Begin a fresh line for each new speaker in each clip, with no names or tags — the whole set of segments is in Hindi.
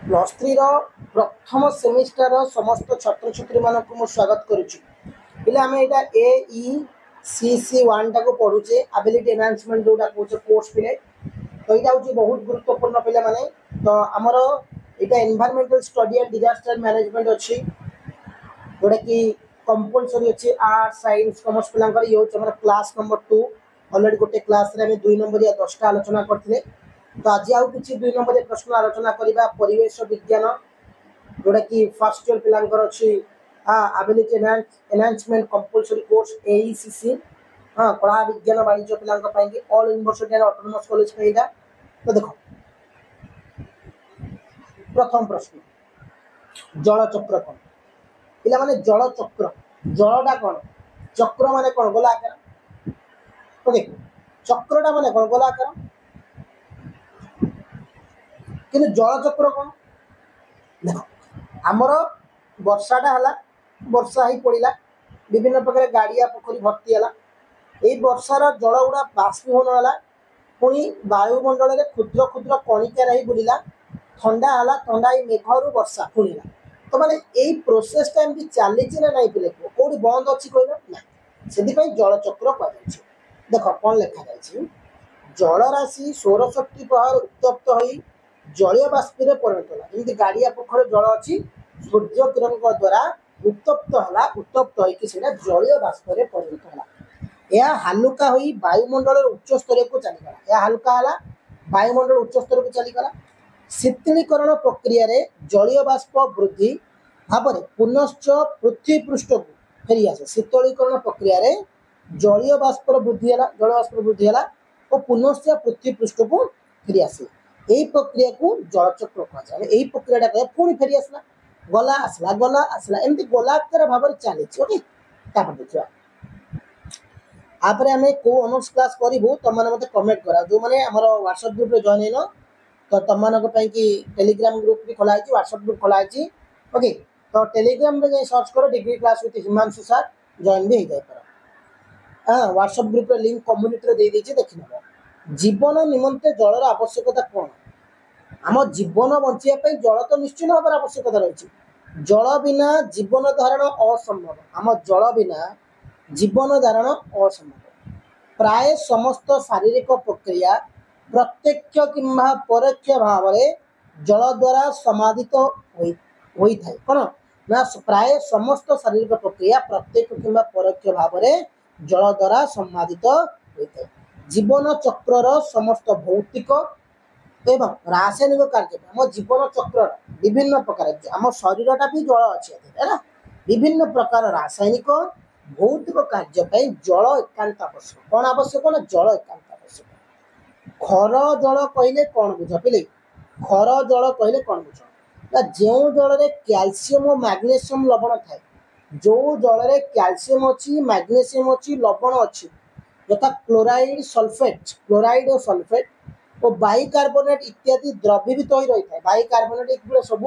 प्लस थ्री प्रथम सेमिस्टर समस्त छात्र छात्री मानक मु स्वागत करुच्ची पे आम यहाँ AECC 1 टाक पढ़ुचे एबिलिटी एनहांसमेंट जोटा कहे कोर्स पे तो यहाँ हूँ बहुत गुरुत्वपूर्ण पे मैंने तो आमर यहाँ environmental study and disaster management अच्छी जोटा कि कंपलसरी अच्छी आर्ट साइंस कॉमर्स पिलांकर ये हूँ क्लास नंबर 2 अलरेडी गोटे क्लास रे 2 नंबर या 10टा आलोचना करते तो आज आउ कि 2 नंबर प्रश्न आलोचना करवा परिवेश विज्ञान जोटा कि फर्स्ट ईयर पिलांकर अच्छी ability enhancement compulsory course AECC कला विज्ञान वाणिज्य पिलांकर all university and autonomous college पे एटा तो देखो प्रथम प्रश्न जलचक्र कौन पिला माने जलचक्र जलटा कौन चक्र माने कौन गोलाकार ओके चक्रटा माने कौन गोलाकार किंतु जलचक्र कौन देख आमर वर्षाटा है वर्षा ही पड़ा विभिन्न प्रकार गाड़िया पोखरी भर्ती है यही वर्षार जल गुड़ा बाष्पीभवन है पुणी वायुमंडल में क्षुद्र क्षुद्र कणिका रही बुलिला ठंडा है ठंडा मेघर वर्षा पुणीला तो माने यही प्रोसेसटा एमती चली ना नहीं पे कौटी बंद अच्छी कहल ना से जलचक्र कह देख कौन लिखा जाए जलराशि सौरशक्ति प्रभाव उत्तप्त हो जलीय बाष्प परिणत है जमी गाड़िया पोखर जल अच्छी सूर्य किरण द्वारा उत्तप्त है उत्तप्त होकर जलीय बाष्प परिणत है यह हालुका हो वायुमंडल उच्च स्तर को चलीगला यह हालुका है वायुमंडल उच्च स्तर को चलीगला शीतलीकरण प्रक्रिया रे जलीय बाष्प वृद्धि भाव पुनश्च पृथ्वी पृष्ठ को फेरी आसे शीतलीकरण प्रक्रिया रे जलीय बाष्प वृद्धि है जल बाष्प वृद्धि है और पुनश्च पृथ्वी पृष्ठ को फेरी आसे यही प्रक्रिया को जलचक्र कह यही प्रक्रिया कह पुणी फेरी आसला गला आसला एमती गोलाकार भाव चली ओके देखा आपरे आम को ऑनर्स क्लास करूँ तुम मैंने कमेंट करा जो मैंने आम व्हाट्सएप ग्रुप जॉइन हो तो तुम कि टेलीग्राम ग्रुप भी खोलाई व्हाट्सएप ग्रुप खोलाई ओके तो टेलीग्राम रे सर्च करो degree class with Himanshu sir join भी हो जाए व्हाट्सएप ग्रुप लिंक कम्युनिटी दे देछि देखि नबो जीवन निमंते जलर आवश्यकता कौन आम जीवन बंचाई जल तो निश्चित भाव आवश्यकता रही जल बिना जीवन धारण असंभव आम जल बिना जीवन धारण असंभव प्राय समस्त शारीरिक प्रक्रिया प्रत्यक्ष किंबा परोक्ष भाव में जल द्वारा समादित होता है कौन ना प्राय समस्त शारीरिक प्रक्रिया प्रत्यक्ष किंबा परोक्ष भाव में जल द्वारा समादित होता है जीवन चक्र समस्त भौतिक एवं रासायनिक कार्य आम जीवन चक्र विभिन्न प्रकार आम शरीरटा भी जल अच्छी है विभिन्न प्रकार रासायनिक भौतिक कार्य जल एकांत आवश्यक कौन आवश्यक ना जल एकांत आवश्यक खर जल कहले कौन बुझ पे खर जल कहले कौन बुझ जो जल में कैल्शियम और मैग्नेशियम लवण थाए जो जल में कैल्शियम अच्छी मैग्नेशियम अच्छी लवण अच्छी यथा क्लोराइड और सल्फेट और बाइकार्बोनेट इत्यादि द्रवीभूत हो रही है बाइकार्बोनेट एक सब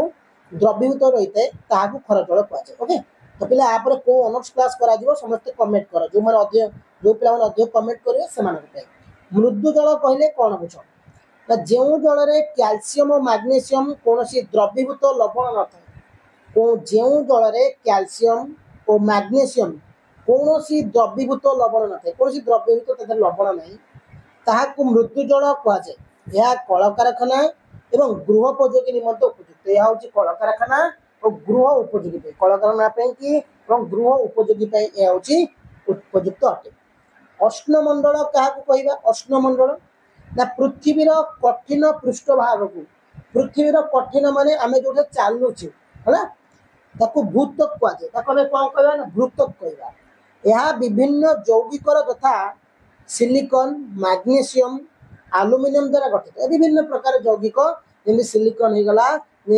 द्रवीभूत रही है ताकू खर जल कहुए ओके तो पे आप को ऑनर्स क्लास करा समस्त कमेंट कर जो मैंने जो पे कमेंट करेंगे से मृदु जल कहले कौन बुझ ना जो जल में कैल्शियम और मैग्नेशियम कौन द्रवीभूत लवण न था जो जल में कैल्शियम और मैग्नेशियम कौन द्रवीभूत लवण न था कौन द्रवीभूत लवण ना ताकू मृदु जल कहुए यह कलकारखाना एवं गृहोपयोगी निमंते उपयुक्त यह हूँ कलकारखाना और गृह उपयोगी कलकारखाना कि गृह उपयोगी यह हूँ उपयुक्त अटे अश्नमंडल क्या कहवा अश्नमंडल ना पृथ्वीर कठिन पृष्ठभाग को पृथ्वीर कठिन माने आम जो चलुचे है भूतक कहुए कौन कहवा ना भूतक कहवा यह विभिन्न जौगिकर तथा सिलिकॉन मैग्नीशियम एल्युमिनियम द्वारा गठित विभिन्न प्रकार यौगिक जमी सिलिकॉन होगला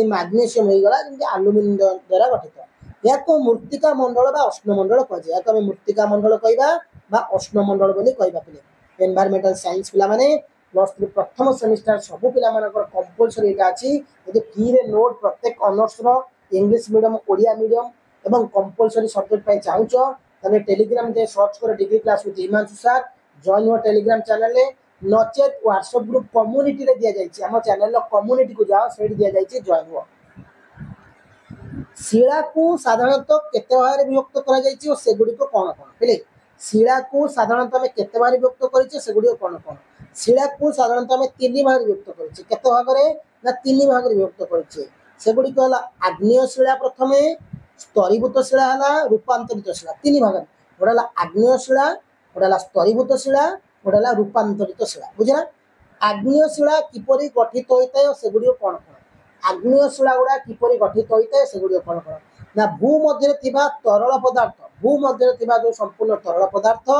मैग्नीशियम होगला जमी एल्युमिनियम द्वारा गठित या को मृत्तिका मंडल बा अश्नमंडल कहुए या मृत्तिका मंडल कहवा अश्नमंडल बोली कहवा पे एनवायरमेंटल साइंस पिला माने प्लस थ्री प्रथम सेमिस्टर सबू पिला मानकर कंपलसरी एटा अछि यदि फ्री रे नोट प्रत्येक ऑनर्स रो इंग्लिश मीडियम ओडिया मीडियम एवं कंपलसरी सब्जेक्ट पे चाहूछ तने टेलीग्राम दे सर्च कर degree class with Himanshu sir join your Telegram channel नचेत व्हाट्सएप ग्रुप कम्युनिटी रे दिया जाइए आम चैनल कम्युनिटी को जाओ से दिया जाइए जॉइन हुआ शिला को साधारणतः केते भाग विभक्त करा जाइए और सेगुड़िक कौन कौन बुझे शिला को साधारणतः आम केते भाग विभक्त करें सेगुड़िक कौन कौन शिला को साधारणतः आम तीन भाग विभक्त करें केते भाग ना तीन भाग विभक्त करें सेगुड़िक है आग्नेय शिला प्रथम स्तरीभूत शिला है रूपांतरित शिला तीन भाग गोटे है आग्नेय शिला गोटे है स्तरीभूत शिला गोटे है रूपांतरित शिला बुझला आग्नेय शिला किपरि गठित होता है सेगुड़िक कौन कौन आग्नेय शिला गुड़ा किपरि गठित होता है सेगुड़िक कौन कौन ना भूमध्य तरल पदार्थ भूमध्य जो संपूर्ण तरल पदार्थ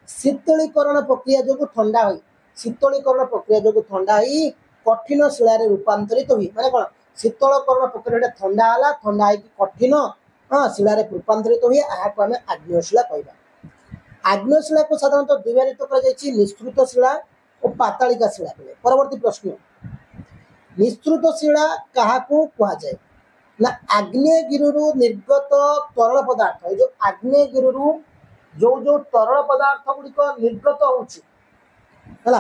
शीतलीकरण प्रक्रिया जो ठंडा हुई शीतलीकरण प्रक्रिया जो ठंडा हुई कठिन शिला रूपांतरित हुई माने कौन शीतलकरण प्रक्रिया ठंडा है ठंडा है कठिन हाँ शिला रूपांतरित हुए यहाँ आम आग्नेय शिला कहवा आग्नेय शिला को साधारणतः दुई भाग कर निःसृत शिला और पातालिका शिला परवर्ती प्रश्न निःसृत शिला क्या कहुए ना आग्नेयगिरी निर्गत तरल पदार्थ जो आग्नेयगिरी जो जो तरल पदार्थ गुड़िक निर्गत होगा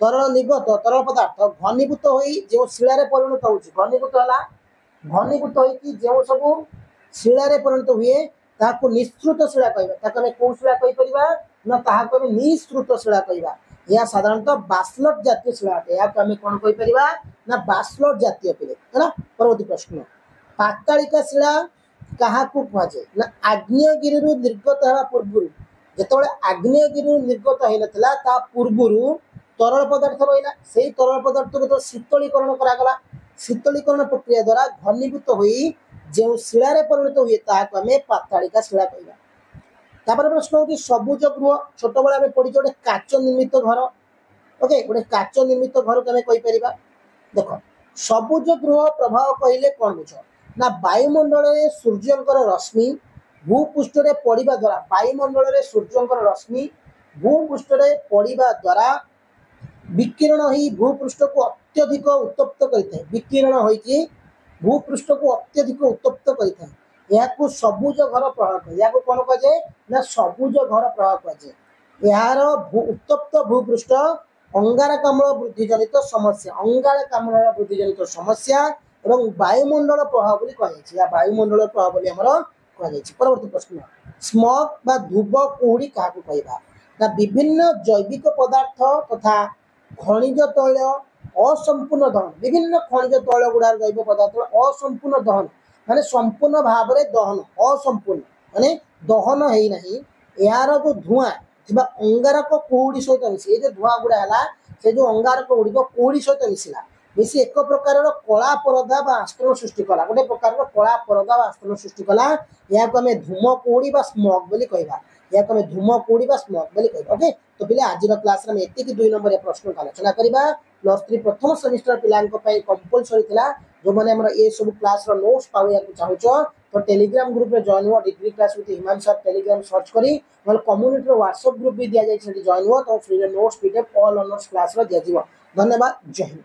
तरल निर्गत तरल पदार्थ घनीभूत हो जो शिला परिणत हो घनीभूत है घनीभूत हो सब शिला परिणत हुए ताकू निःसृत शिला कहवा कौ शिला कहीपर ना ताकू आम निःसृत शिला कहवा यह साधारणतः बासल्ट जातीय शिला अटे आम कौन कहीपर ना बासल्ट जातीय पिले है परवर्ती प्रश्न पातालिका शिला क्या कहुए ना आग्नेयगिरी निर्गत होगा पूर्व जो आग्नेयगिरी निर्गत होता पूर्वर तरल पदार्थ रहा से तरल पदार्थ को तो शीतलीकरण करागला शीतलीकरण प्रक्रिया द्वारा घनीभूत हो जो शिला परिणत हुए ताकू आम पातालिका शिला कहवा तापर प्रश्न होगी सबुज गृह छोट बेला आम पढ़ी गोटे काच निर्मित घर ओके गोटे काच निर्मित घर को आम कहीपर देख सबुज गृह प्रभाव कहले कौन बुझ ना वायुमंडल में सूर्यंकर रश्मि भूपृष्ठ में पड़ा द्वारा वायुमंडल में सूर्यंकर रश्मि भूपृष्ठ में पड़ा द्वारा विकिरण हो भूपृष्ठ को अत्यधिक उत्तप्त करता है विकिरण हो भूपृष्ठ को अत्यधिक उत्तप्त करता है यह सबुज घर प्रभाव कहे या कौन कहुए ना सबुज घर प्रभाव कहुए यार उत्तप्त भूपृष्ठ अंगारकाम्ल वृद्धि जनित समस्या अंगारकाम्ल वृद्धि जनित समस्या और वायुमंडल प्रभाव कहुए वायुमंडल प्रभाव कहुए परवर्ती प्रश्न स्मग बा धूप कुहुड़ी क्या कहवा ना विभिन्न जैविक पदार्थ तथा खनिज तैल असंपूर्ण दहन विभिन्न खनिज तैल गुड़ा जैव पदार्थ असंपूर्ण दहन माने संपूर्ण भाव में दहन असंपूर्ण माने दहन है यार जो धुआं थी अंगारक कुहुड़ी सहित मिसी ये जो धुआं गुड़ा है से जो अंगारक गुड़िक कुहुड़ी सहित मिसला मिसी एक प्रकार कला परदा आस्तरण सृष्टि कला गोटे प्रकार कला परदा आस्तरण सृष्टि कला या आम धूम कुहुड़ी स्मग बोली कहवा या आम धूम कुहुड़ी स्मग बोली कहवा ओके तो पिले आज क्लास में एति 2 नंबर प्रश्न आलोचना करवा +3 प्रथम सेमिस्टर पिलांको कंपलसरी थिला जो माने हमरा ये सब क्लास रो नोट्स पावे चाहूचो तो टेलीग्राम ग्रुप रे जॉइन हो degree class with Himanshu sir Telegram search करी मतलब कम्युनिटी रो व्हाट्सएप ग्रुप भी दिया जाय छै जॉइन हो तो फ्री रे notes PDF all honours class रो दिया जीवो धन्यवाद जय हिंद।